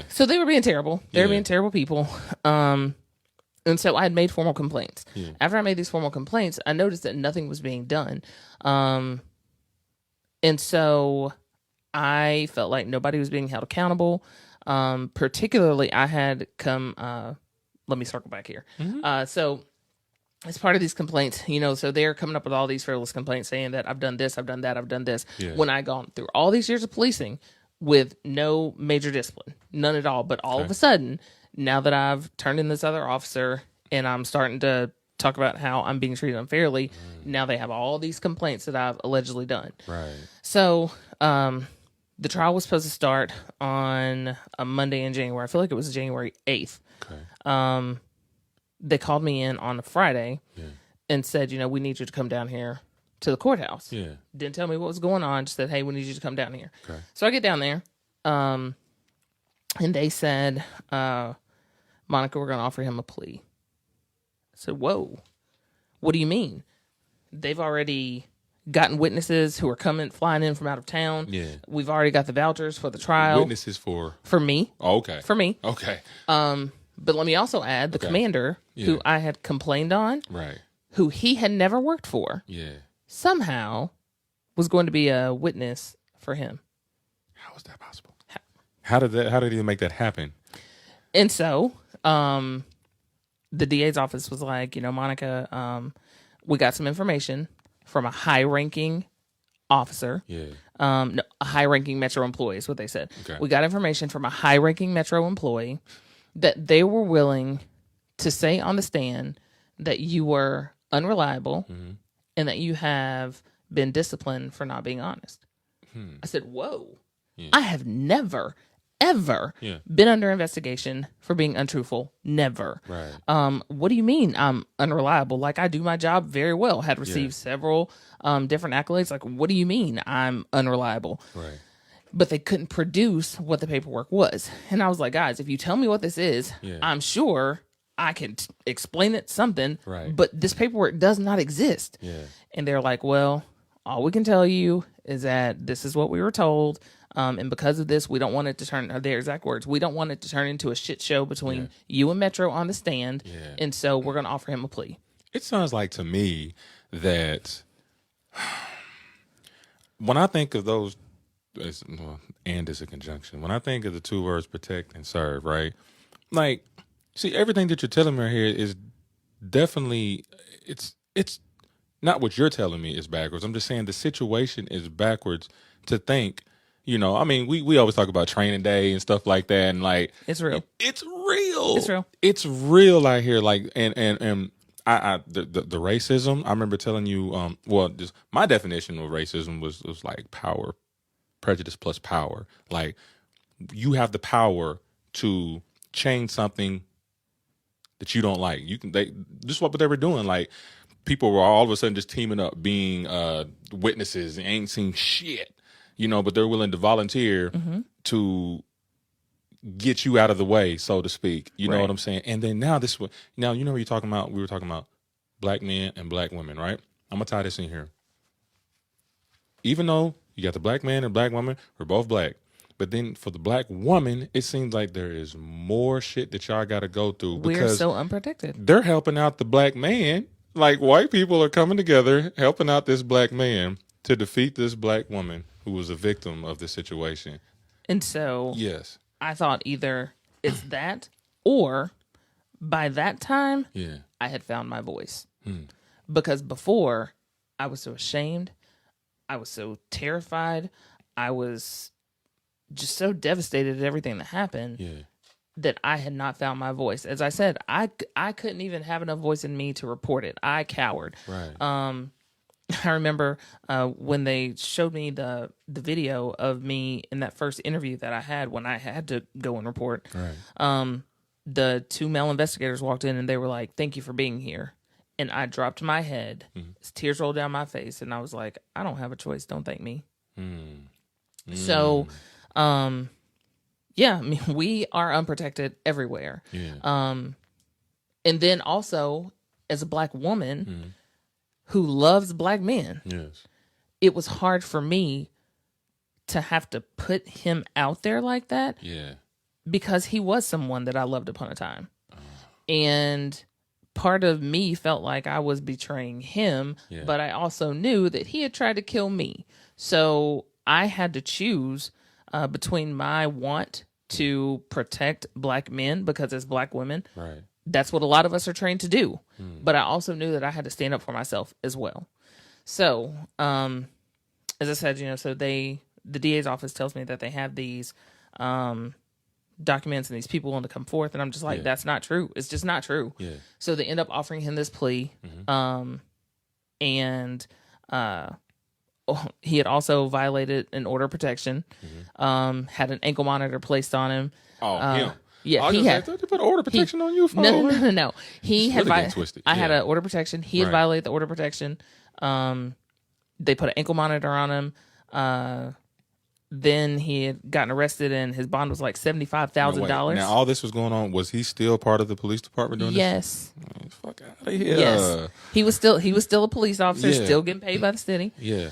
S5: So they were being terrible. They were being terrible people. And so I had made formal complaints.
S4: Yeah.
S5: After I made these formal complaints, I noticed that nothing was being done. And so I felt like nobody was being held accountable. Particularly, I had come, let me circle back here. So as part of these complaints, you know, so they're coming up with all these frivolous complaints saying that I've done this, I've done that, I've done this.
S4: Yeah.
S5: When I gone through all these years of policing with no major discipline, none at all. But all of a sudden, now that I've turned in this other officer and I'm starting to talk about how I'm being treated unfairly, now they have all these complaints that I've allegedly done.
S4: Right.
S5: So, the trial was supposed to start on a Monday in January. I feel like it was January 8th.
S4: Okay.
S5: They called me in on a Friday and said, you know, we need you to come down here to the courthouse.
S4: Yeah.
S5: Didn't tell me what was going on. Just said, hey, we need you to come down here.
S4: Okay.
S5: So I get down there. And they said, Monica, we're going to offer him a plea. I said, whoa, what do you mean? They've already gotten witnesses who are flying in from out of town.
S4: Yeah.
S5: We've already got the vouchers for the trial.
S4: Witnesses for
S5: me.
S4: Oh, okay.
S5: For me.
S4: Okay.
S5: But let me also add the commander who I had complained on,
S4: Right.
S5: who he had never worked for,
S4: Yeah.
S5: somehow was going to be a witness for him.
S4: How is that possible? How did he make that happen?
S5: And so, the DA's office was like, you know, Monica, we got some information from a high-ranking officer.
S4: Yeah.
S5: No, a high-ranking Metro employee is what they said.
S4: Okay.
S5: We got information from a high-ranking Metro employee that they were willing to say on the stand that you were unreliable and that you have been disciplined for not being honest. I said, whoa.
S4: Yeah.
S5: I have never, ever been under investigation for being untruthful. Never.
S4: Right.
S5: What do you mean I'm unreliable? Like, I do my job very well. Had received several different accolades. Like, what do you mean I'm unreliable?
S4: Right.
S5: But they couldn't produce what the paperwork was. And I was like, guys, if you tell me what this is, I'm sure I can explain it something.
S4: Right.
S5: But this paperwork does not exist.
S4: Yeah.
S5: And they're like, well, all we can tell you is that this is what we were told. And because of this, we don't want it to turn, their exact words, we don't want it to turn into a shit show between you and Metro on the stand.
S4: Yeah.
S5: And so we're going to offer him a plea.
S4: It sounds like to me that when I think of those, and is a conjunction. When I think of the two words protect and serve, right? Like, see, everything that you're telling me here is definitely, it's not what you're telling me is backwards. I'm just saying the situation is backwards to think, you know, I mean, we always talk about training day and stuff like that. And like,
S5: It's real.
S4: It's real.
S5: It's real.
S4: It's real out here. Like, and the racism, I remember telling you, just my definition of racism was like power, prejudice plus power. Like, you have the power to change something that you don't like. This is what they were doing. Like, people were all of a sudden just teaming up, being witnesses, and ain't seen shit, you know, but they're willing to volunteer to get you out of the way, so to speak. You know what I'm saying? And then now you know what you're talking about? We were talking about black men and black women, right? I'm going to tie this in here. Even though you got the black man and black woman, we're both black. But then for the black woman, it seems like there is more shit that y'all got to go through.
S5: We're so unprotected.
S4: They're helping out the black man. Like, white people are coming together, helping out this black man to defeat this black woman who was a victim of this situation.
S5: And so
S4: Yes.
S5: I thought either it's that or by that time I had found my voice. Because before I was so ashamed, I was so terrified, I was just so devastated at everything that happened that I had not found my voice. As I said, I couldn't even have enough voice in me to report it. I cowered.
S4: Right.
S5: I remember when they showed me the video of me in that first interview that I had when I had to go and report.
S4: Right.
S5: The two male investigators walked in and they were like, "Thank you for being here." And I dropped my head, tears rolled down my face, and I was like, "I don't have a choice. Don't thank me." So, yeah, I mean, we are unprotected everywhere.
S4: Yeah.
S5: And then also, as a black woman who loves black men,
S4: Yes.
S5: it was hard for me to have to put him out there like that.
S4: Yeah.
S5: Because he was someone that I loved upon a time. And part of me felt like I was betraying him, but I also knew that he had tried to kill me. So I had to choose between my want to protect black men, because as black women, that's what a lot of us are trained to do. But I also knew that I had to stand up for myself as well. So, as I said, so the DA's office tells me that they have these documents and these people want to come forth, and I'm just like, that's not true. It's just not true. So they end up offering him this plea, and he had also violated an order of protection, had an ankle monitor placed on him.
S4: Him.
S5: Yeah,
S4: he had. They put order protection on you for
S5: no. He had
S4: twisted.
S5: I had an order protection. He had violated the order protection. They put an ankle monitor on him. Then he had gotten arrested, and his bond was like $75,000.
S4: Now, all this was going on. Was he still part of the police department doing
S5: this?
S4: Yes. Fuck out of here.
S5: Yes. He was still a police officer, still getting paid by the city.
S4: Yeah.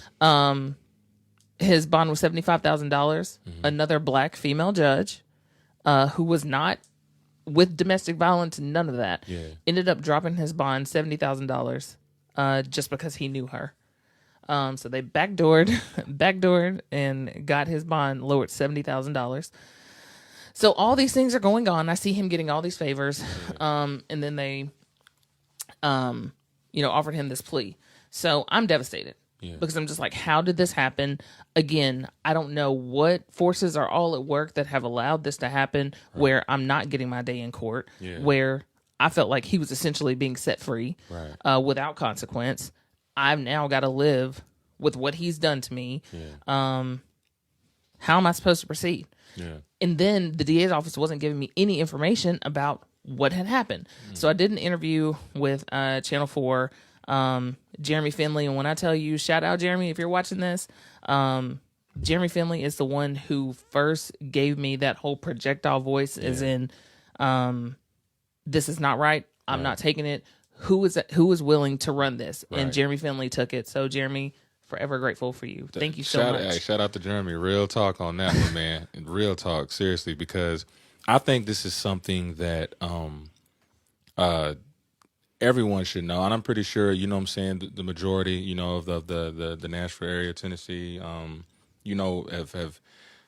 S5: His bond was $75,000. Another black female judge, who was not with domestic violence, none of that, ended up dropping his bond $70,000, just because he knew her. So they backdoored and got his bond lowered $70,000. So all these things are going on. I see him getting all these favors. And then they, offered him this plea. So I'm devastated because I'm just like, how did this happen? Again, I don't know what forces are all at work that have allowed this to happen, where I'm not getting my day in court, where I felt like he was essentially being set free without consequence. I've now got to live with what he's done to me. How am I supposed to proceed? And then the DA's office wasn't giving me any information about what had happened. So I did an interview with Channel 4, Jeremy Finley. And when I tell you, shout out Jeremy if you're watching this, Jeremy Finley is the one who first gave me that whole projectile voice, as in, this is not right. I'm not taking it. Who is willing to run this? And Jeremy Finley took it. So Jeremy, forever grateful for you. Thank you so much.
S4: Hey, shout out to Jeremy. Real talk on that one, man. Real talk, seriously, because I think this is something that everyone should know, and I'm pretty sure the majority of the Nashville area, Tennessee, have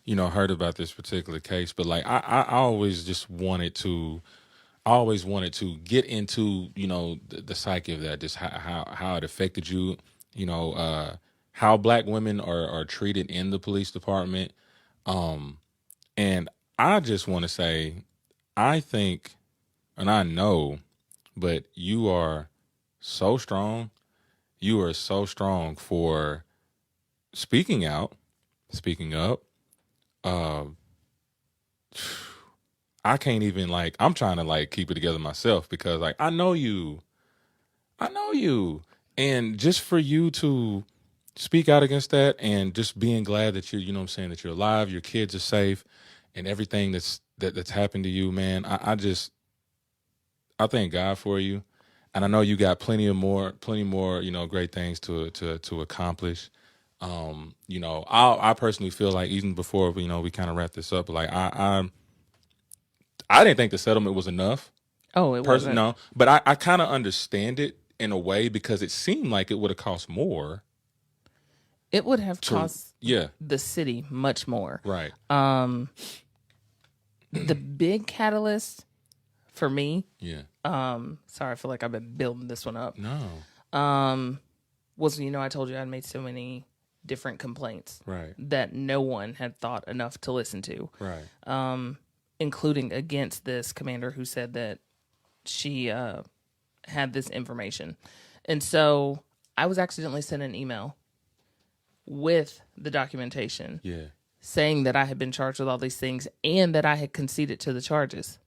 S4: heard about this particular case. But like I always just wanted to. I always wanted to get into, the psyche of that, just how it affected you, how black women are treated in the police department. And I just want to say, I think, and I know, but you are so strong. You are so strong for speaking out, speaking up. I can't even I'm trying to keep it together myself, because I know you, and just for you to speak out against that, and just being glad that that you're alive, your kids are safe, and everything that's happened to you, man. I thank God for you, and I know you got plenty more, great things to accomplish. I personally feel like, even before we kind of wrap this up, I didn't think the settlement was enough.
S5: Oh, it wasn't.
S4: No, but I kind of understand it in a way, because it seemed like it would have cost more.
S5: It would have
S4: to-
S5: cost
S4: yeah,
S5: the city much more.
S4: right.
S5: The big catalyst for me,
S4: Yeah.
S5: sorry, I feel like I've been building this one up,
S4: No.
S5: was, I told you I'd made so many different complaints
S4: Right.
S5: that no one had thought enough to listen to.
S4: Right.
S5: Including against this commander who said that she had this information. And so I was accidentally sent an email with the documentation
S4: Yeah.
S5: saying that I had been charged with all these things and that I had conceded to the charges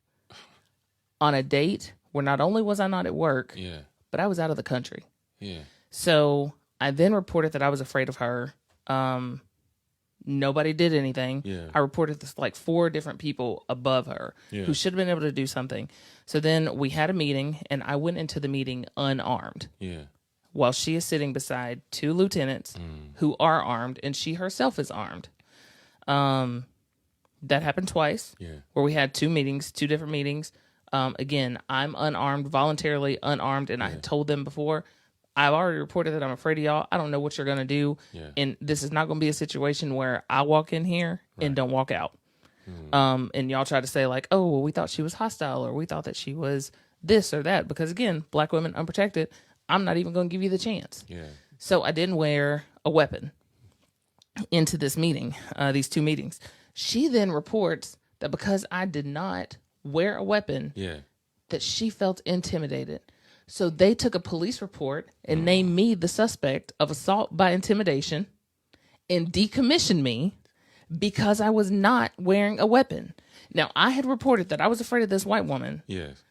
S5: on a date where not only was I not at work,
S4: Yeah.
S5: but I was out of the country.
S4: Yeah.
S5: So I then reported that I was afraid of her. Nobody did anything.
S4: Yeah.
S5: I reported this like 4 different people above her
S4: Yeah.
S5: who should have been able to do something. So then we had a meeting, and I went into the meeting unarmed
S4: Yeah.
S5: while she is sitting beside 2 lieutenants who are armed, and she herself is armed. That happened twice.
S4: Yeah.
S5: Where we had 2 meetings, 2 different meetings. Again, I'm unarmed, voluntarily unarmed, and I had told them before, I've already reported that I'm afraid of y'all. I don't know what you're going to do.
S4: Yeah.
S5: And this is not going to be a situation where I walk in here and don't walk out. And y'all try to say like, oh, well, we thought she was hostile or we thought that she was this or that. Because again, black women unprotected, I'm not even going to give you the chance.
S4: Yeah.
S5: So I didn't wear a weapon into this meeting, these 2 meetings. She then reports that because I did not wear a weapon,
S4: Yeah.
S5: that she felt intimidated. So they took a police report and named me the suspect of assault by intimidation and decommissioned me because I was not wearing a weapon. Now, I had reported that I was afraid of this white woman,
S4: Yes.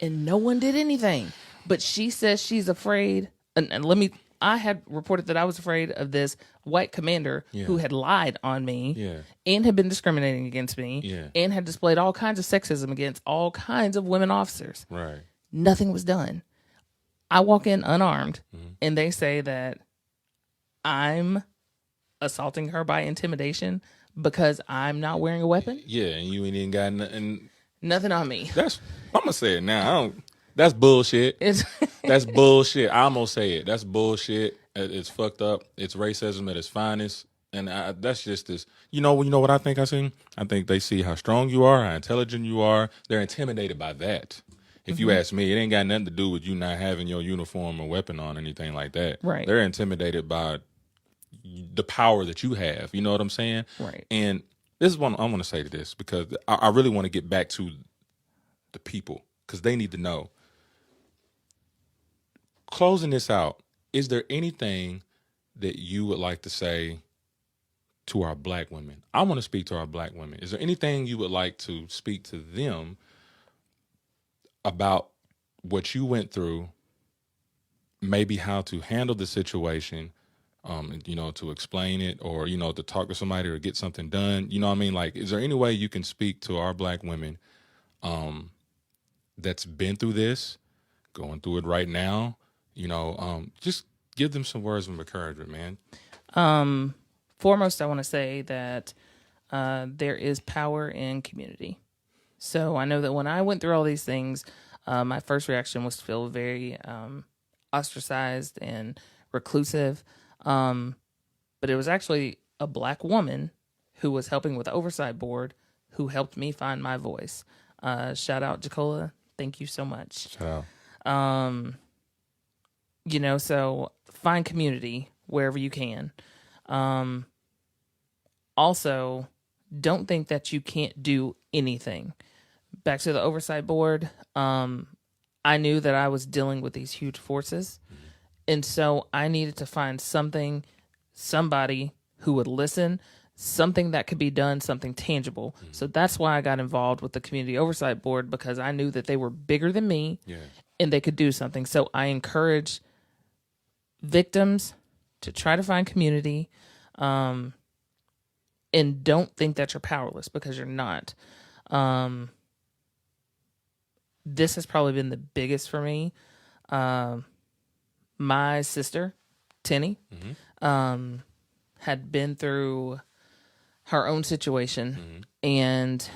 S5: and no one did anything. But she says she's afraid. I had reported that I was afraid of this white commander who had lied on me and had been discriminating against me and had displayed all kinds of sexism against all kinds of women officers.
S4: Right.
S5: Nothing was done. I walk in unarmed, and they say that I'm assaulting her by intimidation because I'm not wearing a weapon.
S4: Yeah, and you ain't even got nothing.
S5: Nothing on me.
S4: I'm gonna say it now. That's bullshit. That's bullshit. I'm gonna say it. That's bullshit. It's fucked up. It's racism at its finest. And that's just this. You know what I think I see? I think they see how strong you are, how intelligent you are. They're intimidated by that. If you ask me, it ain't got nothing to do with you not having your uniform or weapon on or anything like that.
S5: Right.
S4: They're intimidated by the power that you have. You know what I'm saying?
S5: Right.
S4: And this is one I want to say to this because I really want to get back to the people because they need to know. Closing this out, is there anything that you would like to say to our black women? I want to speak to our black women. Is there anything you would like to speak to them about what you went through, maybe how to handle the situation, to explain it or, to talk to somebody or get something done? You know what I mean? Like, is there any way you can speak to our black women that's been through this, going through it right now? Just give them some words of encouragement, man.
S5: Foremost, I want to say that there is power in community. So I know that when I went through all these things, my first reaction was to feel very ostracized and reclusive. But it was actually a black woman who was helping with the oversight board who helped me find my voice. Shout out, Jacola. Thank you so much.
S4: Shout out.
S5: So find community wherever you can. Also, don't think that you can't do anything. Back to the oversight board, I knew that I was dealing with these huge forces. And so I needed to find somebody who would listen, something that could be done, something tangible. So that's why I got involved with the community oversight board, because I knew that they were bigger than me and they could do something. So I encourage victims to try to find community, and don't think that you're powerless, because you're not. This has probably been the biggest for me. My sister, Tenny, had been through her own situation and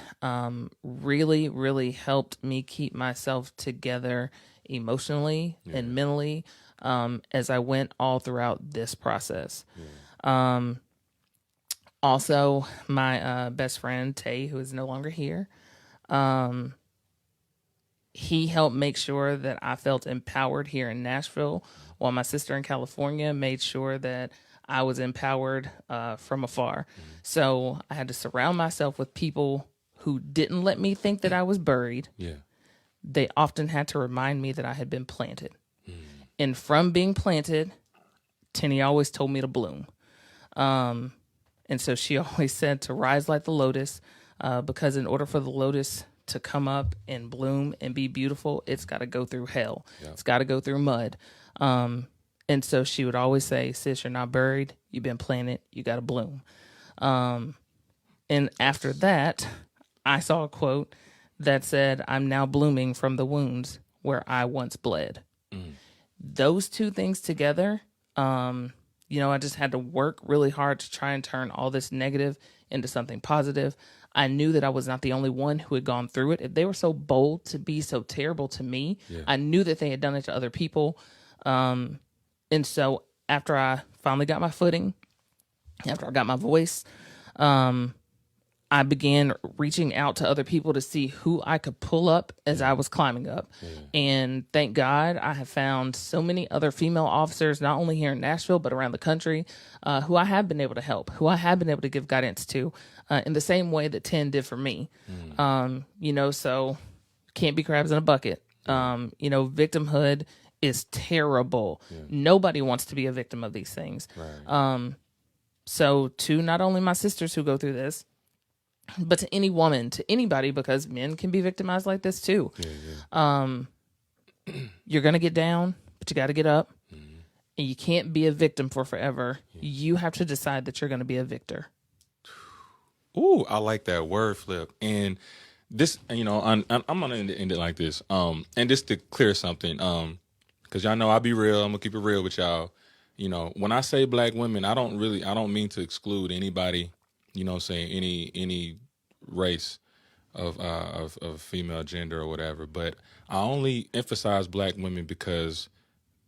S5: really, really helped me keep myself together emotionally and mentally as I went all throughout this process. Also, my best friend, Tay, who is no longer here, he helped make sure that I felt empowered here in Nashville, while my sister in California made sure that I was empowered from afar. So I had to surround myself with people who didn't let me think that I was buried.
S4: Yeah.
S5: They often had to remind me that I had been planted. And from being planted, Tenny always told me to bloom. And so she always said to rise like the lotus, because in order for the lotus to come up and bloom and be beautiful, it's got to go through hell. Yeah. It's got to go through mud. And so she would always say, sis, you're not buried. You've been planted. You got to bloom. And after that, I saw a quote that said, I'm now blooming from the wounds where I once bled. Those two things together, I just had to work really hard to try and turn all this negative into something positive. I knew that I was not the only one who had gone through it. If they were so bold to be so terrible to me, I knew that they had done it to other people. And so after I finally got my footing, after I got my voice, I began reaching out to other people to see who I could pull up as I was climbing up. And thank God I have found so many other female officers, not only here in Nashville, but around the country, who I have been able to help, who I have been able to give guidance to, in the same way that 10 did for me. So can't be crabs in a bucket. Victimhood is terrible. Nobody wants to be a victim of these things. So to not only my sisters who go through this, but to any woman, to anybody, because men can be victimized like this too. You're going to get down, but you got to get up. And you can't be a victim for forever. You have to decide that you're going to be a victor.
S4: Ooh, I like that word flip. And this, I'm going to end it like this. And just to clear something, because y'all know I'll be real. I'm going to keep it real with y'all. When I say black women, I don't mean to exclude anybody, saying any race of female gender or whatever. But I only emphasize black women because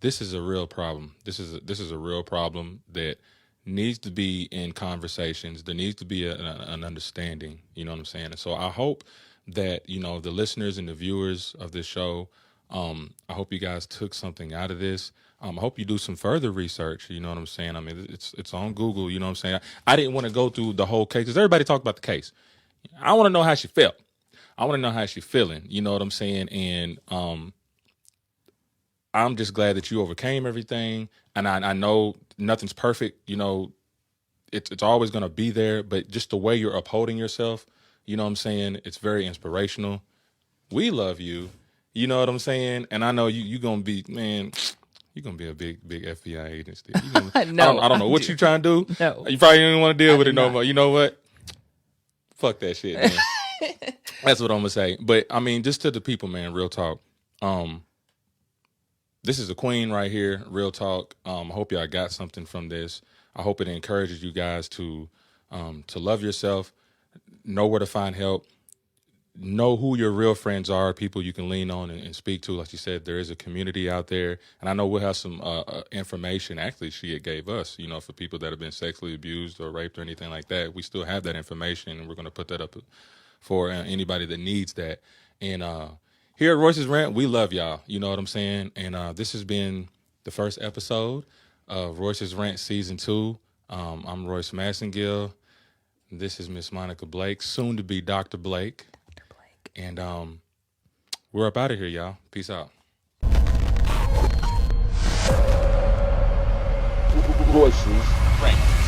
S4: this is a real problem. This is a real problem that needs to be in conversations. There needs to be an understanding. You know what I'm saying? And so I hope that, the listeners and the viewers of this show, I hope you guys took something out of this. I hope you do some further research. You know what I'm saying? I mean, it's on Google. You know what I'm saying? I didn't want to go through the whole case because everybody talked about the case. I want to know how she felt. I want to know how she's feeling. You know what I'm saying? And I'm just glad that you overcame everything. And I know nothing's perfect. It's always going to be there. But just the way you're upholding yourself, you know what I'm saying? It's very inspirational. We love you. You know what I'm saying? And I know you're going to be, man... You're going to be a big FBI agent still.
S5: No,
S4: I don't know what you're trying to do.
S5: No.
S4: You probably don't want to deal with it no more. You know what? Fuck that shit, man. That's what I'm going to say. But, I mean, just to the people, man, real talk. This is a queen right here, real talk. I hope y'all got something from this. I hope it encourages you guys to love yourself, know where to find help, know who your real friends are, people you can lean on and speak to. Like you said, there is a community out there. And I know we'll have some information, actually, she gave us, for people that have been sexually abused or raped or anything like that. We still have that information, and we're going to put that up for anybody that needs that. And here at Royce's Rant, we love y'all. You know what I'm saying? And this has been the first episode of Royce's Rant Season 2. I'm Royce Massengill. This is Miss Monica Blake, soon to be Dr. Blake. And we're up out of here, y'all. Peace out.
S9: Royce's Rant.